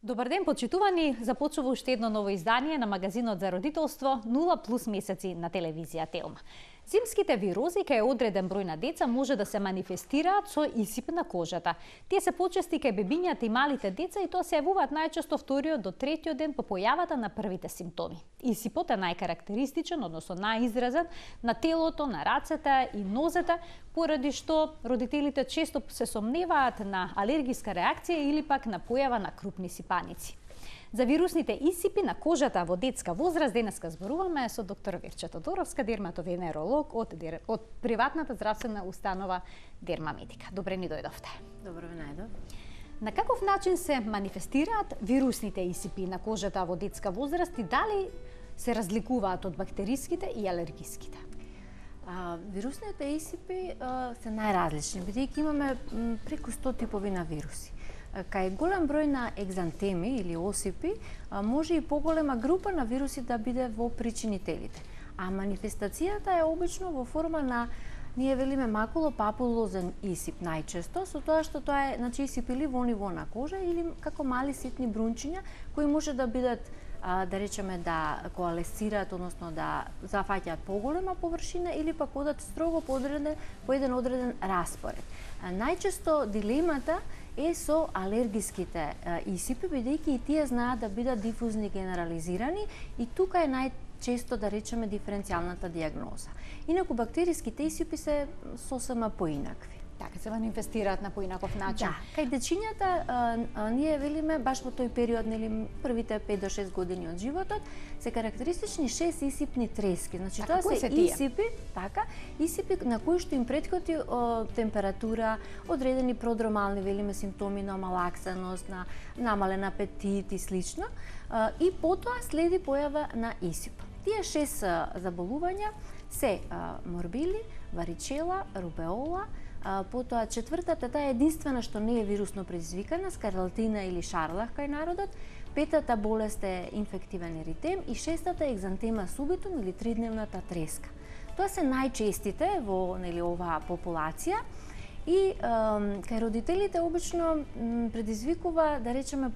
Добар ден, почитувани! Започува уште едно ново издание на магазинот за родителство 0+ месеци на телевизија Телма. Зимските вирози кај одреден број на деца може да се манифестираат со исип на кожата. Тие се почести кај бебињата и малите деца и тоа се јавуваат најчесто вториот до третиот ден по појавата на првите симптоми. Исипот е најкарактеристичен, односно најизразен на телото, на рацете и нозете, поради што родителите често се сомневаат на алергиска реакција или пак на појава на крупни сипаници. За вирусните исипи на кожата во детска возраст денеска зборуваме со доктор Верче Тодоровска, дерматовенеролог од приватната здравствена установа Дермамедика. Добре ни дојдовте. Добро ви најдов. На каков начин се манифестираат вирусните исипи на кожата во детска возраст и дали се разликуваат од бактериските и алергиските? Вирусните исипи се најразлични, бидејќи имаме преку 100 типови на вируси. Кај голем број на екзантеми или осипи, може и поголема група на вируси да биде во причинителите. А манифестацијата е обично во форма на, ние велиме макулопапулозен исип најчесто, со тоа што тоа е исип или во ниво на кожа или како мали ситни брунчиња кои може да бидат да речеме да коалесцираат, односно да зафаќаат поголема површина или пак одат строго по еден одреден распоред. Најчесто дилемата е со алергиските исипи, бидејќи и тие знаат да бидат дифузни генерализирани и тука е најчесто да речеме диференцијалната дијагноза. Инаку бактериските исипи се сосема поинакви. Така се манифестираат на поинаков начин. Да, кај дечињата ние велиме баш во тој период, нели првите 5 до 6 години од животот, се карактеристични 6 исипни трески. Значи тоа се исипи, исипи на кои што им претходи температура, одредени продромални велиме симптоми на малаксаност, на намален апетит и слично, и потоа следи појава на исип. Тие 6 заболувања се морбили, варичела, рубеола, потоа четвртата, таа е единствена што не е вирусно предизвикана, скарлатина или шарлах кај народот, петата болест е инфективен еритем и шестата е екзантема субитум или тридневната треска. Тоа се најчестите во оваа популација и кај родителите обично предизвикува, да речеме,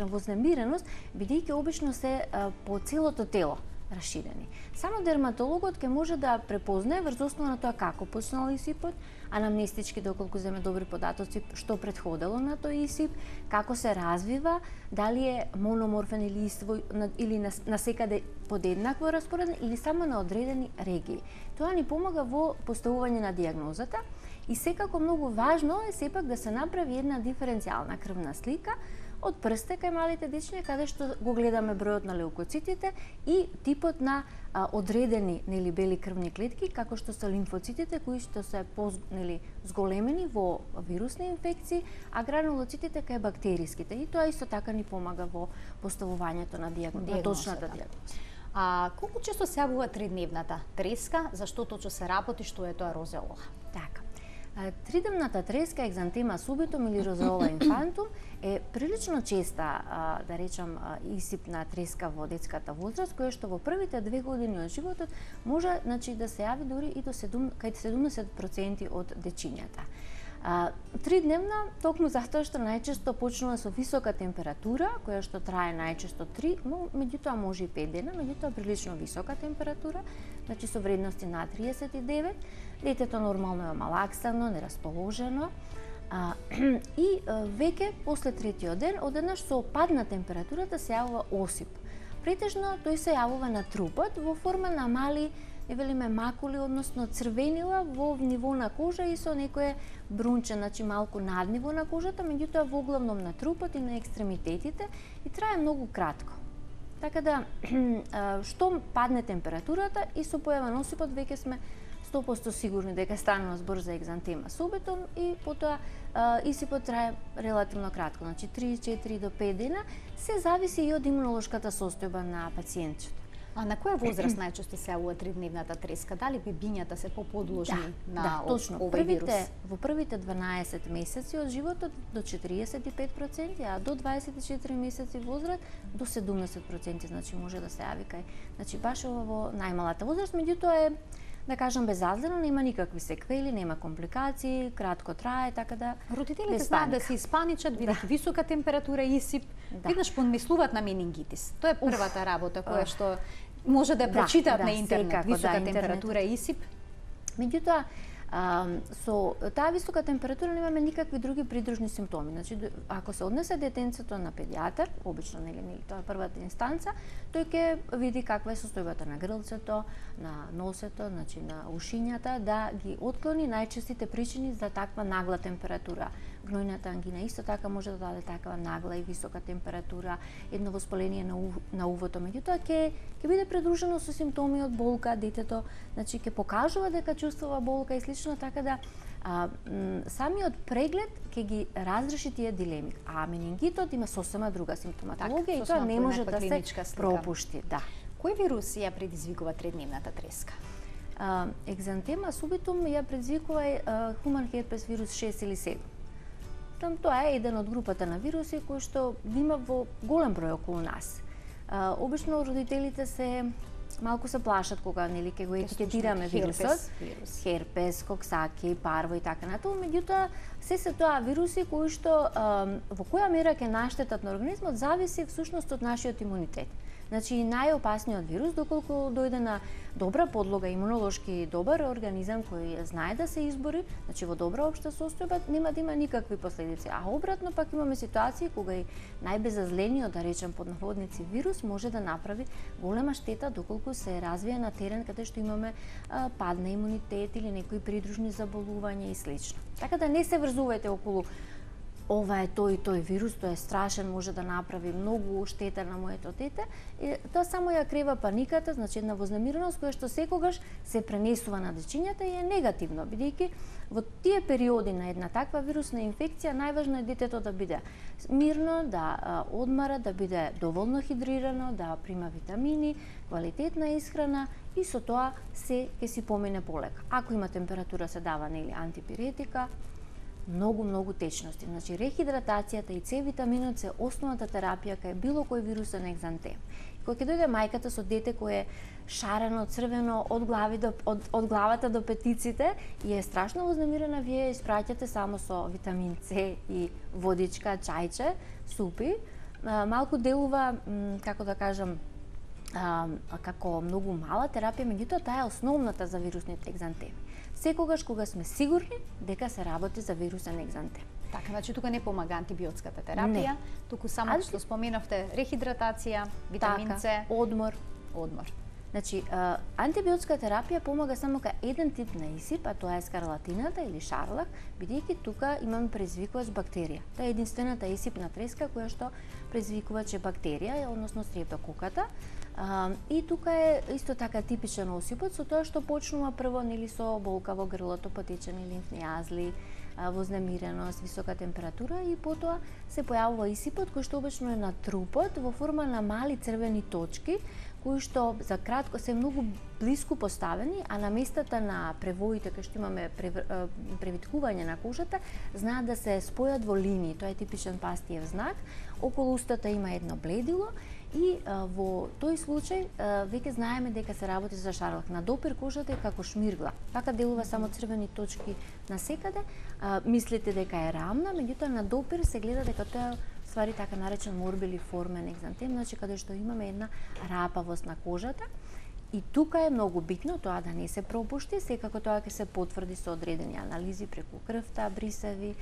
вознемиреност, бидејќи обично се по целото тело расширени. Само дерматологот ќе може да препознае врз основа на тоа како почнал исипот, анамнестички доколку земе добри податоци што претходело на тој исип, како се развива, дали е мономорфен или истој или насекаде подеднакво распореден или само на одредени регии. Тоа ни помага во поставување на дијагнозата и секако многу важно е сепак да се направи една диференцијална крвна слика од прсте кај малите дечиња, каде што го гледаме бројот на леукоцитите и типот на одредени бели крвни клетки, како што се лимфоцитите кои што се зголемени во вирусни инфекции, а гранулоцитите кај бактериските. И тоа исто така ни помага во поставувањето на точната дијагноза. Колку често се јавува тридневната треска, зашто точно се работи, што е тоа розеола? Така. Тридневната треска, екзантема субитум или розеола инфантум е прилично честа, да речам, исипна треска во детската возраст, која што во првите 2 години од животот може да се јави дури и до 70% од дечињата. Тридневна, токму затоа што најчесто почнува со висока температура, која што трае најчесто 3, но меѓутоа може и 5 дена, меѓутоа прилично висока температура, значи со вредности над 39, детето нормално е малаксано, нерасположено, и веќе после третиот ден, одеднаш со пад на температурата се јавува осип. Претежно тој се јавува на трупот во форма на мали макули, односно црвенила во ниво на кожа и со некое брунче, значи малку над ниво на кожата, меѓутоа во главном на трупот и на екстремитетите и трае многу кратко. Така да, што падне температурата и со појава на осипот веќе сме 100% сигурни дека станува збор за екзантема субитум и потоа исипот трае релативно кратко, значи 3-4 до 5 дена, се зависи и од имунолошката состојба на пациентчето. А на која возраст најчесто се јавува тридневната треска? Дали бебињата се поподложни на овој вирус? Во првите 12 месеци од животот до 45%, а до 24 месеци возраст до 70%, значи може да се јави кај, значи баш во најмалата возраст, меѓутоа е да кажам безазлено, нема никакви секвели, нема компликации, кратко трае, така да Родителите без знаат да паника. се испаничат, бидејќи висока температура и исип, веднаш помислуваат на менингитис. Тоа е првата работа која што може да ја прочитаат на интернет, секако, висока интернет. температура и исип. Меѓутоа, со таа висока температура немаме никакви други придружни симптоми. Значи, ако се однесе детенцето на педијатар, обично нели тоа е првата инстанца, тој ќе види каква е состојбата на грлцето, на носето, значи на ушињата, да ги отклони најчестите причини за таква нагла температура. Гнојната ангина исто така може да даде таква нагла и висока температура, едно воспаление на увото. Меѓутоа ќе биде придружено со симптоми од болка, детето, значи ќе покажува дека чувствува болка и слично, така да самиот преглед ќе ги разреши тие дилеми. А менингитот има сосема друга симптоматологија и тоа не може да се пропушти. Да. Кој вирус ја предизвикува тредневната треска? Екзантема субитум ја предизвикува хуман херпес вирус 6 или 7. Тоа е еден од групата на вируси кои што ги има во голем број околу нас. Обично родителите се малку се плашат кога нели ќе го етикетираме вирусот, херпес, коксаки, парво и така натаму, меѓутоа се тоа вируси кои што во која мера ќе наштетат на организмот зависи всушност од нашиот имунитет. Значи, најопасниот вирус, доколку дојде на добра подлога, имунолошки добар организам кој знае да се избори, значи во добра општа состојба, нема да има никакви последици. А обратно пак имаме ситуации кога и најбезазлениот, да речем под наводници, вирус може да направи голема штета доколку се развие на терен каде што имаме пад на имунитет или некои придружни заболувања и слично. Така да не се врзувајте околу ова е тој вирус, тој е страшен, може да направи многу штета на моето дете. Тоа само ја крева паниката, значи една вознемиреност која што секогаш се пренесува на дечињата и е негативно, бидејќи во тие периоди на една таква вирусна инфекција најважно е детето да биде мирно, да одмара, да биде доволно хидрирано, да прима витамини, квалитетна исхрана и со тоа се ќе си помине полека. Ако има температура се дава нели антипиретика, многу течности. Значи рехидратацијата и С витаминот се основната терапија кај било кој вирусен екзантем. Кога ќе дојде мајката со дете кое е шарено, црвено од главата до петиците и е страшно вознемирена, вие испраќате само со витамин С и водичка, чајче, супи. Малку делува, како да кажам, како многу мала терапија, меѓутоа таа е основната за вирусните екзантеми. Секогаш кога сме сигурни дека се работи за вирусен екзантем. Така, значи тука не помага антибиотската терапија, туку само што споменавте рехидратација, витамин С, одмор. Значи, антибиотска терапија помага само кај еден тип на исип, а тоа е скарлатината или шарлак, бидејќи тука имаме предизвикувач бактерија. Тоа е единствената исипна треска која што предизвикувач е бактерија, односно стрептококата. И тука е исто така типичен осипот со тоа што почнува прво нели со болка во грлото, потечени лимфни јазли, вознемиреност, висока температура и потоа се појавува исипот кој што обично е на трупот во форма на мали црвени точки кои што за кратко се многу блиску поставени, а на местата на превоите кај што имаме превиткување на кожата, знаат да се спојат во линии. Тоа е типичен пастиев знак. Околу устата има едно бледило и во тој случај веќе знаеме дека се работи за шарлак. На допир кожата е како шмиргла. Така делува само црвени точки насекаде. Мислите дека е рамна, меѓутоа на допир се гледа дека тоа ствари така наречен морбилиформен екзантем, значи каде што имаме една рапавост на кожата. И тука е многу битно тоа да не се пропушти, секако тоа ќе се потврди со одредени анализи преку крвта, брисеви,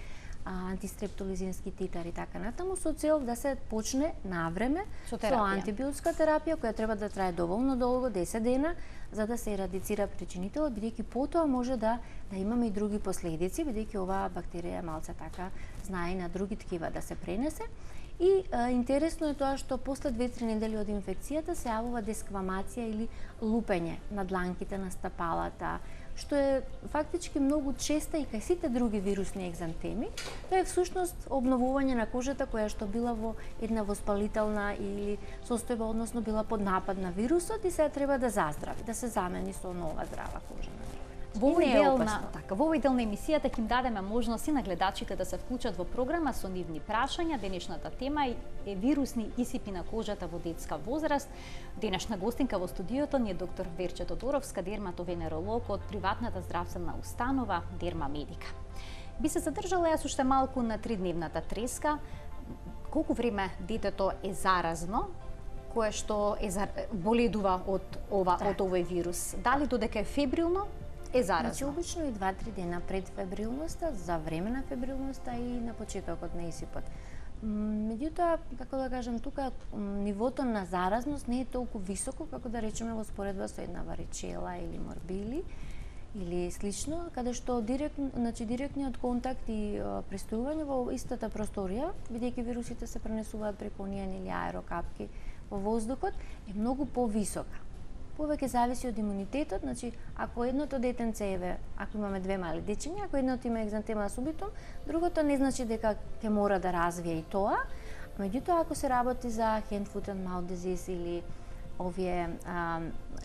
антистрептолизински титар и така натаму, со цел да се почне навреме со антибиотска терапија која треба да трае доволно долго, 10 дена, за да се ерадицира причинителот, бидејќи потоа може да имаме и други последици, бидејќи оваа бактерија малце така знае на други ткива да се пренесе. И интересно е тоа што после 2-3 недели од инфекцијата се јавува десквамација или лупење на дланките на стапалата, што е фактички многу честа и кај сите други вирусни екзантеми. Тоа е всушност обновување на кожата која што била во една воспалителна или состојба, односно била под напад на вирусот и сега треба да заздрави, да се замени со нова здрава кожа. Во овој не е дел опасно. во овој дел на емисијата ќе им дадеме можност и на гледачите да се вклучат во програма со нивни прашања. Денешната тема е вирусни исипи на кожата во детска возраст. Денешна гостинка во студиото ни е доктор Верче Тодоровска, дерматовенеролог од приватната здравствена установа Дерма Медика. Би се задржала јас уште малку на 3-дневната треска. Колку време детето е заразно, кое што боледува од овој вирус? Дали додека е фебрилно е заразно? Значи, обично и 2-3 дена пред фебрилноста, за време на фебрилноста и на почетокот на исипот. Меѓутоа, како да кажам, тука нивото на заразност не е толку високо, како да речеме во споредба со една варичела или морбили или слично, каде што директниот контакт и пристигување во истата просторија, бидејќи вирусите се пренесуваат преку оние или аерокапки во воздухот, е многу повисока. Повеќе зависи од имунитетот, значи ако едното детенце ако имаме две мали дечиња, ако едното има екзантема субитум, другото не значи дека ќе мора да развие и тоа. Меѓутоа, ако се работи за hand, foot and mouth disease или овие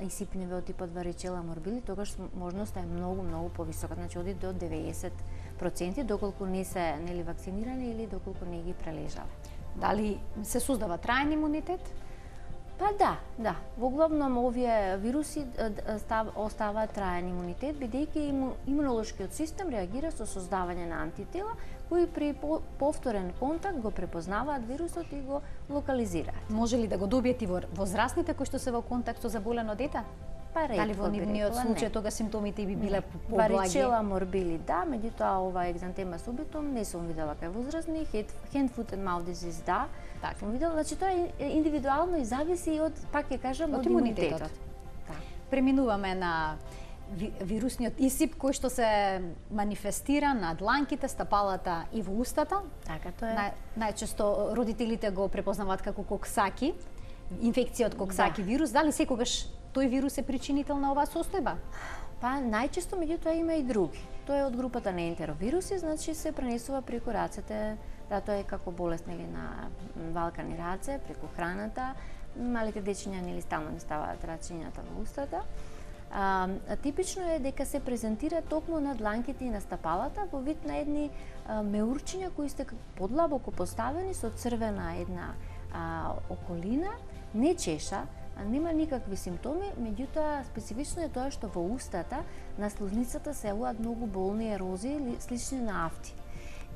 исипневи од типот варичела морбили, тогаш можноста е многу повисока, значи оди до 90%, доколку не се вакцинирани или доколку не ги прележале. Дали се создава траен имунитет? Па да. Во главном овие вируси оставаат траен имунитет, бидејќи имунолошкиот систем реагира со создавање на антитела, кои при повторен контакт го препознаваат вирусот и го локализираат. Може ли да го добиете во возрастните кои што се во контакт со заболено дете? Па ретко, дали во нивниот случај тога симптомите би биле поблаги? Варичела морбили да, меѓутоа ова екзантема субитум не сум видела кај возрастни, hand, foot and mouth disease да. Так. Сум видела, значи тоа е индивидуално и зависи од, пак ќе кажам, од имунитетот. Да. Преминуваме на вирусниот исип кој што се манифестира на дланките, стапалата и во устата. Така тоа е. Најчесто родителите го препознаваат како коксаки, инфекција од коксаки вирус. Дали секогаш тој вирус е причинител на оваа состојба? Па најчесто меѓутоа има и други. Тоа е од групата на ентеровируси, значи се пренесува преку рацете, да тоа е како болест на валкани раце, преку храната. Малите дечиња стално не ставаат рачињата во устата. Типично е дека се презентира токму на дланките и на стапалата во вид на едни меурчиња кои сте подлабоко поставени со црвена една околина, не чеша, нема никакви симптоми, меѓутоа специфично е тоа што во устата на слузницата се јавуваат многу болни ерозии слични на афти.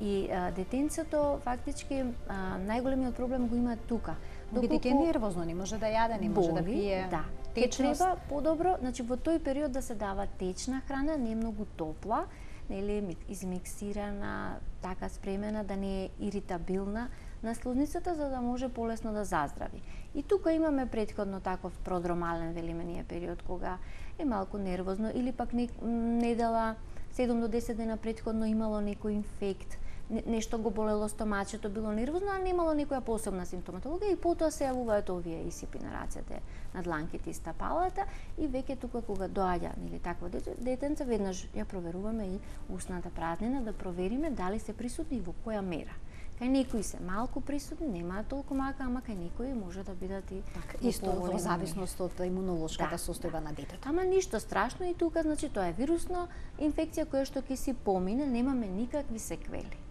И детенцето фактички најголемиот проблем го има тука. Бидејќи е нервозно, не може да јаде, не може да пие. Да. Течност. Треба подобро, значи во тој период да се дава течна храна, не многу топла, нели измиксирана, така спремена да не е иритабилна на слузницата за да може полесно да заздрави. И тука имаме претходно таков продромален, велиме ние, период кога е малку нервозно или пак недела 7 до 10 дена претходно имало некој инфект, нешто го болело стомачето, било нервозно, а немало некоја посебна симптоматологија и потоа се јавуваат овие исипи на рацете, на дланките и стапалата и веќе тука кога доаѓа нели такво детенце, веднаш ја проверуваме и устната празнина да провериме дали се присутни и во која мера. Кај некои се малку присутни, немаат толку мака, ама кај некои може да бидат и исто во зависност од имунолошката состојба на детето. Ама ништо страшно и тука, значи тоа е вирусна инфекција која што ќе си помине, немаме никакви секвели.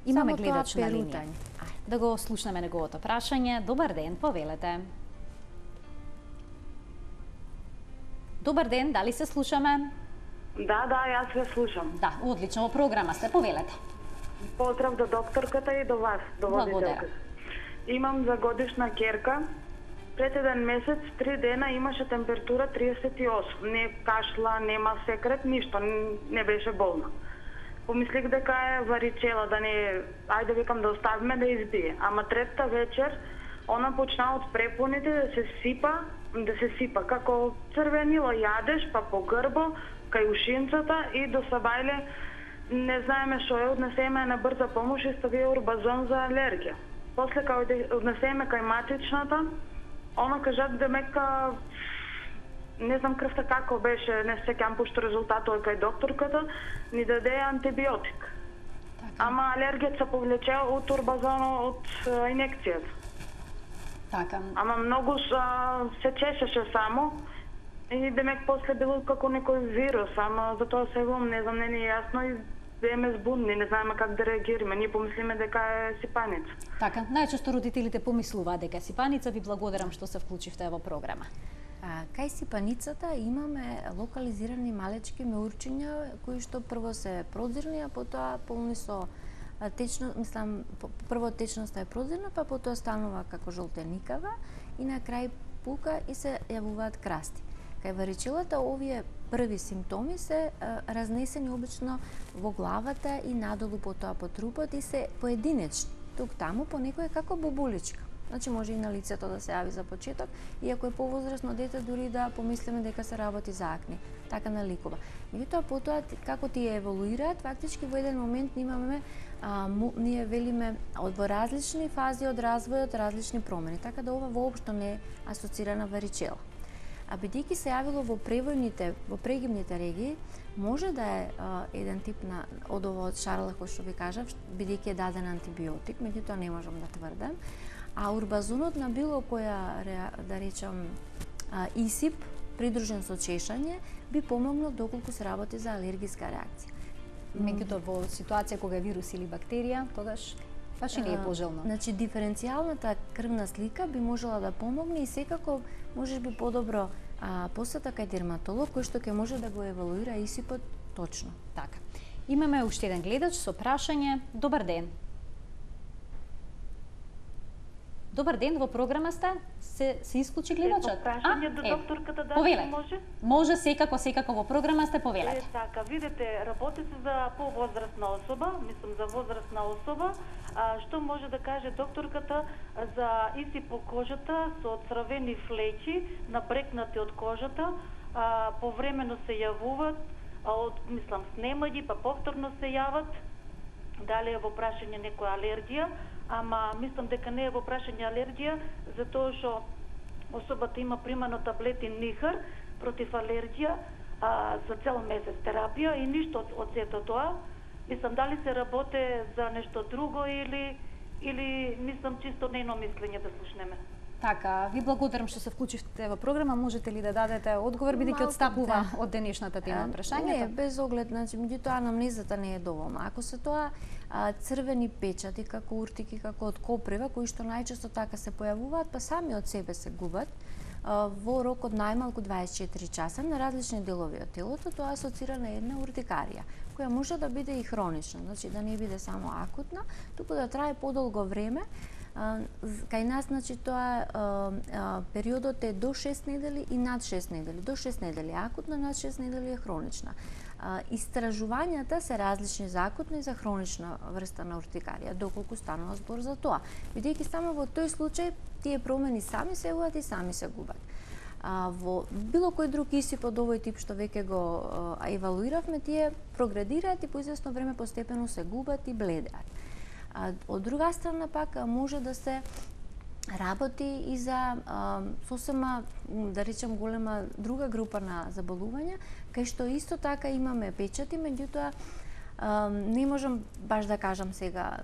Имаме гледач на линија. Да го слушнеме неговото прашање. Добар ден, повелете. Добар ден, дали се слушаме? Да, јас ве слушам. Да, одлично, во програма сте, повелете. Поздрав до докторката и до вас, до водителката. Имам за годишна керка. Пред еден месец, 3 дена имаше температура 38. Не кашла, нема секрет, ништо, не беше болна. Помислих дека е варичела, да не, ајде викам да оставиме да избие. Ама третата вечер, она почна од препоните да се сипа, како црвенило јадеш, па по грбо, кај ушинцата и до сабајле не знаеме што е, однесеме на брза помош и ставија урбазон за алергија. После кај однесеме кај матичната, она кажат демека не знам крвта како беше, не се сеќам пошто резултатот кај докторката, ни даде антибиотик. Ама алергијата се повлече од урбазонот, од инекцијата. Така. Ама многу се чешеше само И демек после било како некој вирус, ама за тоа сега не знам, не е јасно и бееме збунни, не знаеме как да реагираме. Ние помислиме дека е сипаница. Така, најчесто родителите помислуваат дека е сипаница. Ви благодарам што се вклучивте во програма. Кај сипаницата имаме локализирани малечки меурчиња кои што прво се прозирни, а потоа полни со течно, мислам, прво течноста е прозирна, па потоа станува како жолтеникава и на крај пука и се јавуваат красти. Кај варичелата овие први симптоми се разнесени обично во главата и надолу потоа по трупот и се поединечни. Тук таму по некој е како бобуличка. Значи може и на лицето да се јави за почеток, иако е повозрасно дете дури да помислиме дека се работи за акне. Така наликува. Меѓутоа потоа како тие еволуираат, фактички во еден момент ние велиме во различни фази од развојот различни промени, така да ова воопшто не е асоцирана варичела. А бидејќи се јавило во прегибните регии, може да е еден тип од ово од Шарлах, кој што ви кажав, бидејќи е даден антибиотик, меѓутоа не можам да тврдам. А урбазонот на било која, да речам, исип, придружен со чешање, би помогнал доколку се работи за алергиска реакција. Меѓутоа во ситуација кога е вирус или бактерија, тогаш баш и не е пожелно. Значи диференцијалната крвна слика би можела да помогне и секако можеби подобро посета кај дерматолог кој што ќе може да го евалуира исипот точно. Така. Имаме уште еден гледач со прашање. Добар ден. Добар ден, во програма сте? Се исклучи гледачот? Прашање до докторката да може? Може, секако во програма сте, повелете. Така, видите, работи се за повозрастна особа, мислам за возрастна особа. Што може да каже докторката за исип по кожата со црвени флечи, набрекнати од кожата, повремено се јавуваат, мислам снемаѓи, па повторно се јават. Дали е во прашање некоја алергија, ама мислам дека не е во прашање алергија, затоа што особата има примано таблети Нихар против алергија за цел месец терапија и ништо од сето тоа. Мислам, дали се работи за нешто друго или мислам чисто нейно мислење да слушнеме. Така, ви благодарам што се вклучивте во програма. Можете ли да дадете одговор, бидејќи одстапува од денешната тема прашањето? Не, без оглед, значи, меѓутоа анамнезата не е доволна. Ако се тоа црвени печати, како уртики, како од коприва, кои што најчесто така се појавуваат, па сами од себе се губат, во рок од најмалку 24 часа на различни делови од телото, тоа асоцира на една уртикарија, која може да биде и хронична, значи да не биде само акутна, туку да трае подолго време. Кај нас, значи, тоа периодот е до 6 недели и над 6 недели. До 6 недели е акутна, над 6 недели е хронична. Истражувањата се различни за акутна и за хронична врста на уртикарија, доколку станува збор за тоа. Бидејќи само во тој случај тие промени сами се јавуваат и сами се губат. Во било кој друг исип од овој тип што веќе го евалуиравме, тие прогредираат и по известно време постепено се губат и бледеат. Од друга страна пак може да се работи и за сосема, да речем, голема друга група на заболувања, кај што исто така имаме печати, меѓутоа не можам баш да кажам сега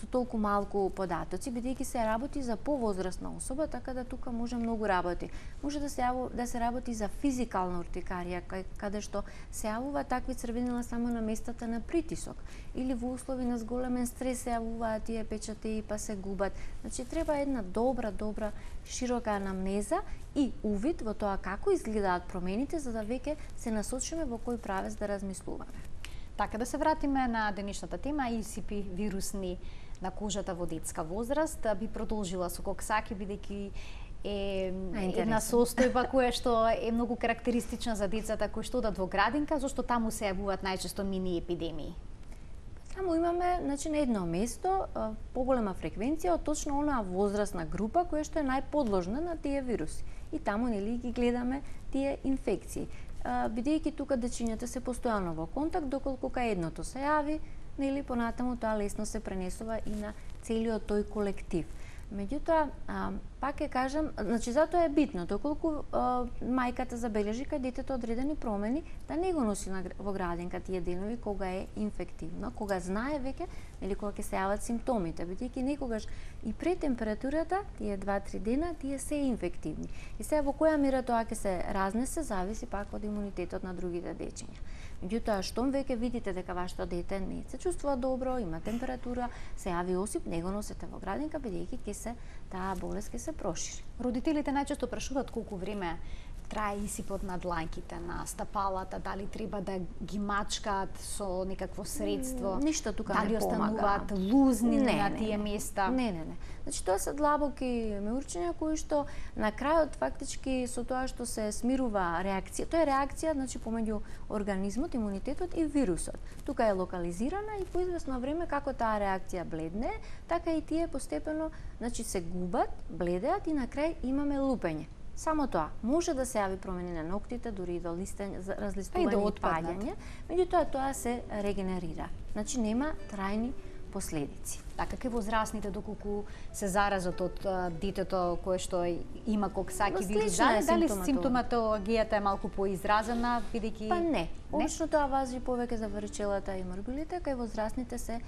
со толку малку податоци, бидејќи се работи за повозрастна особа, така да тука може многу работи. Може да се работи за физикална уртикарија, каде што се јавува такви црвенила само на местата на притисок, или во услови на зголемен стрес се јавуваат тие печати па се губат. Значи треба една добра широка анамнеза и увид во тоа како изгледаат промените, за да веќе се насочиме во кој правец да размислуваме. Така, да се вратиме на денешната тема, исипи вирусни на кожата во детска возраст. Би продолжила со коксаки, бидејќи е една состојба која што е многу карактеристична за децата кои што одат во градинка, зашто таму се јавуваат најчесто мини епидемии. Таму имаме, значи, на едно место поголема фреквенција од точно онаа возрастна група која што е најподложна на тие вируси. И таму нели ги гледаме тие инфекции. Бидејќи тука дечињата се постојано во контакт, доколку кај едното се јави, нели понатаму тоа лесно се пренесува и на целиот тој колектив. Меѓутоа, пак ќе кажам, значи затоа е битно, доколку мајката забележи кај детето одредени промени, да не го носи во градинка тие денови кога е инфективно, кога знае веќе или кога ќе се јават симптомите, бидејќи некогаш и пред температурата, тие 2-3 дена, тие се инфективни. И сега во која мера тоа ќе се разнесе, зависи пак од имунитетот на другите дечиња. Меѓутоа, штом веќе видите дека вашето дете не се чувствува добро, има температура, се јави осип, не го носете во градинка, бидејќи таа болест ќе се прошири. Родителите најчесто прашуваат колку време трае исипот на дланките, на стапалата, дали треба да ги мачкаат со некакво средство, Ништо тука дали не помага. остануваат лузни на тие места. Не. Значи тоа се длабоки меурчиња кои што на крајот фактички со тоа што се смирува реакција, тоа е реакција значи помеѓу организмот, имунитетот и вирусот. Тука е локализирана и по извесно време како таа реакција бледне, така и тие постепено значи се губат, бледеат и на крај имаме лупење. Само тоа, може да се јави промени на ноктите, дури и до разлистување и паѓање, меѓутоа тоа се регенерира. Значи нема трајни последици. Така ке возрастните доколку се заразат од детето кое што има коксаки вирус, дали симптоматологијата е малку поизразена, бидејќи Па не. Обично тоа важи повеќе за варичелата и морбилите, кај возрастните се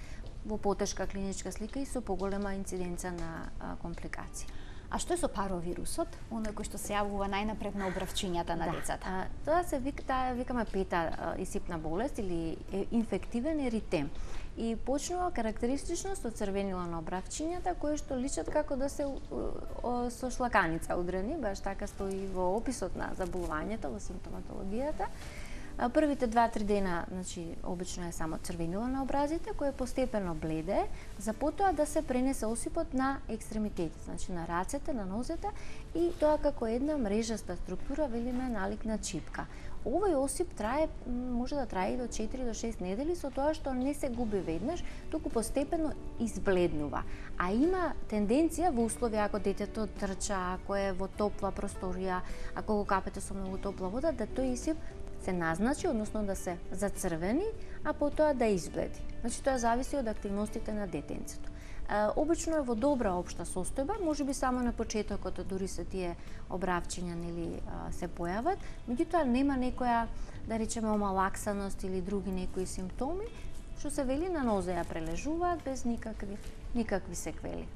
во потешка клиничка слика и со поголема инциденца на компликации. А што е со паровирусот, оној кој што се јавува најнапред на обравчињата на децата? Тоа се викаме пета исипна болест или инфективен еритем. И почнува карактеристично со црвенило на обравчињата кои што личат како да се со шлаканица удрени, баш така стои во описот на заболувањето, во симптоматологијата. Првите 2-3 дена, значи, обично е само црвенило на образите, кое постепено бледе, за потоа да се пренесе осипот на екстремитети, значи на рацете, на нозете и тоа како една мрежаста структура, велиме налик на чипка. Овој осип може да трае и до 4 до 6 недели со тоа што не се губи веднаш, туку постепено избледнува. А има тенденција во услови ако детето трча, ако е во топла просторија, ако го капете со многу топла вода, да тој осип се назначи, односно да се зацрвени, а потоа да избледи. Значи тоа зависи од активностите на детенцето. Обично е во добра општа состојба, можеби само на почетокот дури се тие обравчиња нели се појават, меѓутоа нема некоја да речеме омалаксаност или други некои симптоми, што се вели на нозе ја прележуваат без никакви секвели.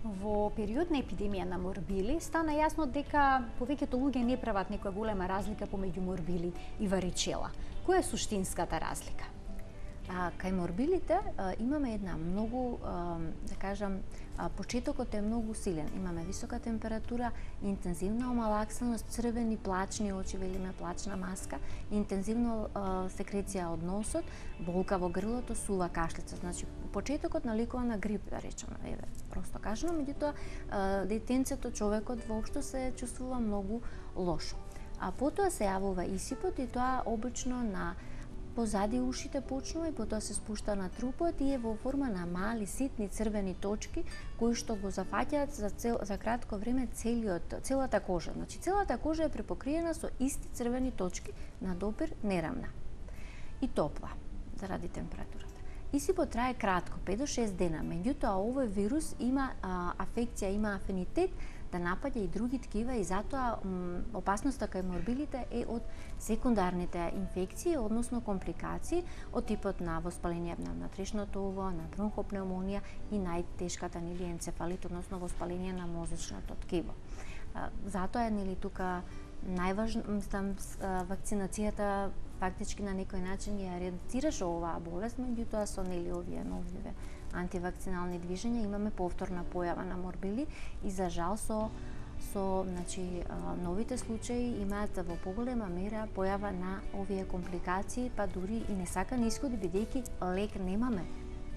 Во период на епидемија на морбили стана јасно дека повеќето луѓе не прават некоја голема разлика помеѓу морбили и варичела. Која е суштинската разлика? Кај морбилите имаме една многу, да кажам, почетокот е многу силен. Имаме висока температура, интензивна омалаксаност, црвени плачни очи, велиме плачна маска, интензивна секреција од носот, болка во грлото, сува кашлица. Значи, почетокот наликува на грип, да речеме, просто кажано, меѓутоа детенцето, човекот воопшто се чувствува многу лошо. А потоа се јавува исипот и тоа обично на позади ушите почнува и потоа се спушта на трупот и е во форма на мали ситни црвени точки кои што го зафаќаат за кратко време целата кожа. Значи целата кожа е препокриена со исти црвени точки на допир нерамна и топла заради температурата. Исипот трае кратко, 5 до 6 дена, меѓутоа овој вирус има афекција, има афинитет да напаѓа и други ткива и затоа опасноста кај морбилите е од секундарните инфекции, односно компликации од типот на воспаление на внатрешното ово, на бронхопнеумонија и најтешката нели енцефалит, односно воспаление на мозочното ткиво. Затоа е нели тука најважно вакцинацијата фактички на некој начин ја редуцираше оваа болест, меѓутоа со нели овие нови антивакцинални движења имаме повторна појава на морбили и за жал со значи новите случаи имаат во поголема мера појава на овие компликации, па дури и несакани исходи бидејќи лек немаме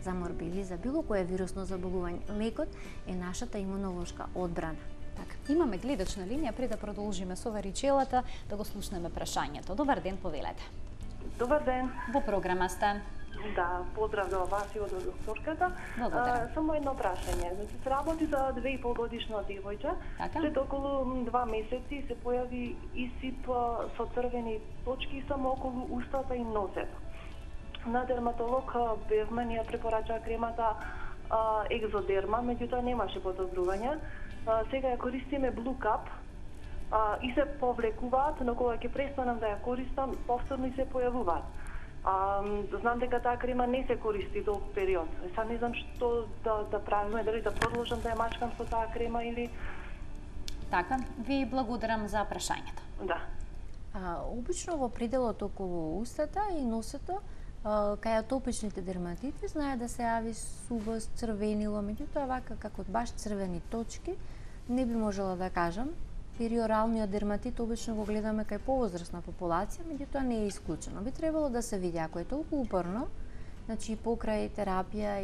за морбили, за било кое вирусно заболување. Лекот е нашата имунолошка одбрана. Така, имаме гледачна линија пред да продолжиме со варичелата, да го слушнеме прашањето. Добар ден, повелете. Добар ден. Во програма сте. Да, поздрав до вас и од докторката. Само едно прашање. Значи, се работи за 2,5 годишна девојче. Пред околу 2 месеци се појави исип со црвени точки само околу устата и нозето. На дерматолог бевме ни ја препорача кремата екзодерма, меѓутоа немаше подобрување. Сега ја користиме Blue Cup и се повлекуваат, но кога ќе престанам да ја користам, повторно и се појавуваат. Знам дека таа крема не се користи долг период. Сега не знам што да правиме, дали да продолжам да ја мачкам со таа крема или... Така, ви благодарам за прашањето. Да. Обично во пределот околу устата и носето, кај атопичните дерматити, знае да се јави сувост, црвенило, меѓутоа вака како баш црвени точки, не би можела да кажам. Периоралниот дерматит обично го гледаме кај повозрасна популација, меѓутоа не е исклучено. Би требало да се види ако е толку упорно, значи покрај терапија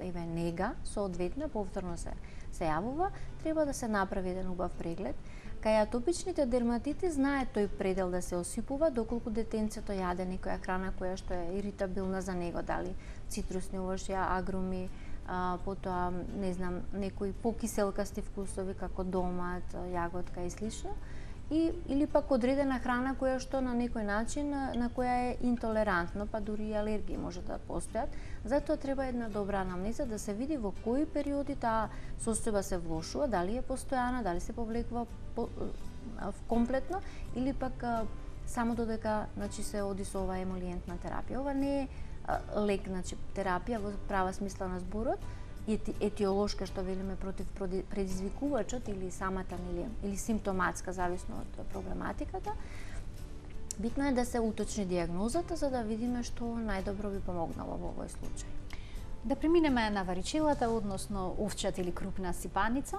и нега, соодветно повторно се јавува, треба да се направи еден убав преглед. Кај атопичните дерматити знае тој предел да се осипува доколку детенцето јаде некоја храна која што е иритабилна за него, дали цитрусни овошја, агруми, потоа, не знам, некои покиселкасти вкусови како домат, јаготка и слично, или пак одредена храна која што на некој начин на која е интолерантно, па дури и алергии може да постојат. Затоа треба една добра анамнеза да се види во кои периоди таа состојба се влошува, дали е постојана, дали се повлекува комплетно или пак само додека се оди со оваа емолиентна терапија. Ова не е лек, терапија во права смисла на зборот, етиолошка што велиме против предизвикувачот или самата или симптоматска, зависно од проблематиката. Битно е да се уточни дијагнозата за да видиме што најдобро би помогнало во овој случај. Да преминеме на варичелата, односно овчат или крупна сипаница.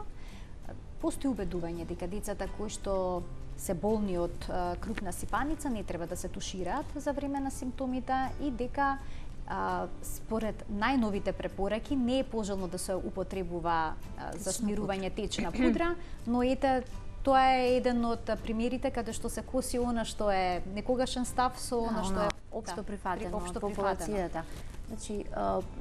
Постои убедување дека децата кои што се болни од крупна сипаница не треба да се тушираат за време на симптомите и дека според најновите препораки не е пожелно да се употребува за смирување течна пудра, но ете тоа е еден од примерите каде што се коси она што е некогашен став со она што е општо прифатено од популацијата. Значи,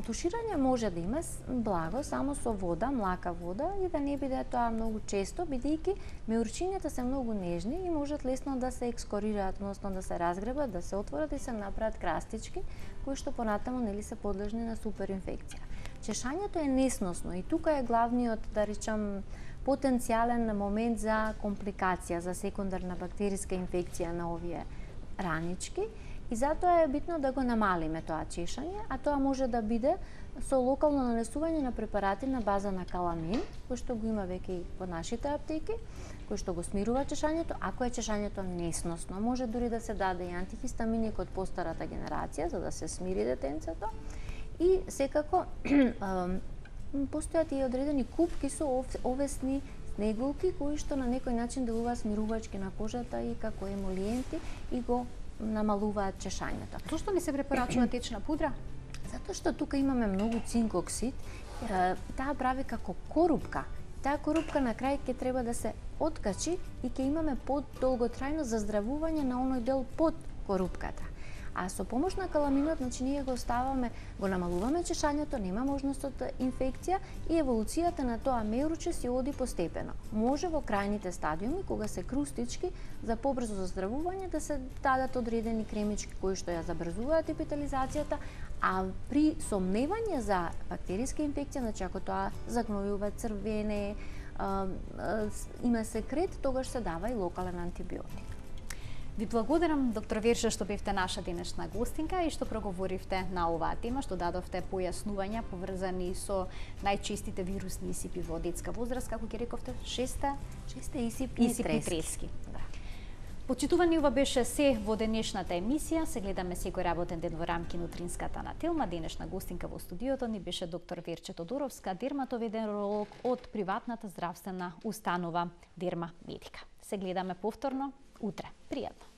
туширање може да има благо само со вода, млака вода и да не биде тоа многу често, бидејќи меурчињата се многу нежни и можат лесно да се екскорираат, односно да се разгребат, да се отворат и се направат крастички, кои што понатаму се подлежни на суперинфекција. Чешањето е несносно и тука е главниот, да речам, потенцијален момент за компликација, за секундарна бактериска инфекција на овие ранички. И затоа е битно да го намалиме тоа чешање, а тоа може да биде со локално нанесување на препарати на база на каламин, кој што го има веќе и во нашите аптеки, кој што го смирува чешањето, ако е чешањето несносно. Може дури да се даде и антихистамини од постарата генерација, за да се смири детенцето. И секако, постојат и одредени купки со овесни снегулки, кои што на некој начин делуваат смирувачки на кожата и како емолиенти и го намалуваат чешањето. Зошто не се препорачува течна пудра? Затоа што тука имаме многу цинк-оксид, таа прави како корупка. Таа корупка на крај ќе треба да се откачи и ќе имаме подолготрајно заздравување на оној дел под корупката. А со помош на каламинот, значи ние го оставаме, го намалуваме чешањето, нема можност од инфекција и еволуцијата на тоа меурче си оди постепено. Може во крајните стадиуми, кога се крустички, за побрзо заздравување да се дадат одредени кремички кои што ја забрзуваат епителизацијата, а при сомневање за бактериска инфекција, значи ако тоа загнојува, црвене, има секрет, тогаш се дава и локален антибиотик. Ви благодарам, доктор Верша, што бевте наша денешна гостинка и што проговоривте на оваа тема, што дадовте појаснувања поврзани со најчестите вирусни исипи во детска возраст, како ќе рековте, шесте исипни трески. Почитувани, ова беше се во денешната емисија. Се гледаме секој работен ден во рамки на утринската на Телма. Денешна гостинка во студиото ни беше доктор Верче Тодоровска, дерматовенеролог од приватната здравствена установа Дерма Медика. Се гледаме повторно утре. Пријатно!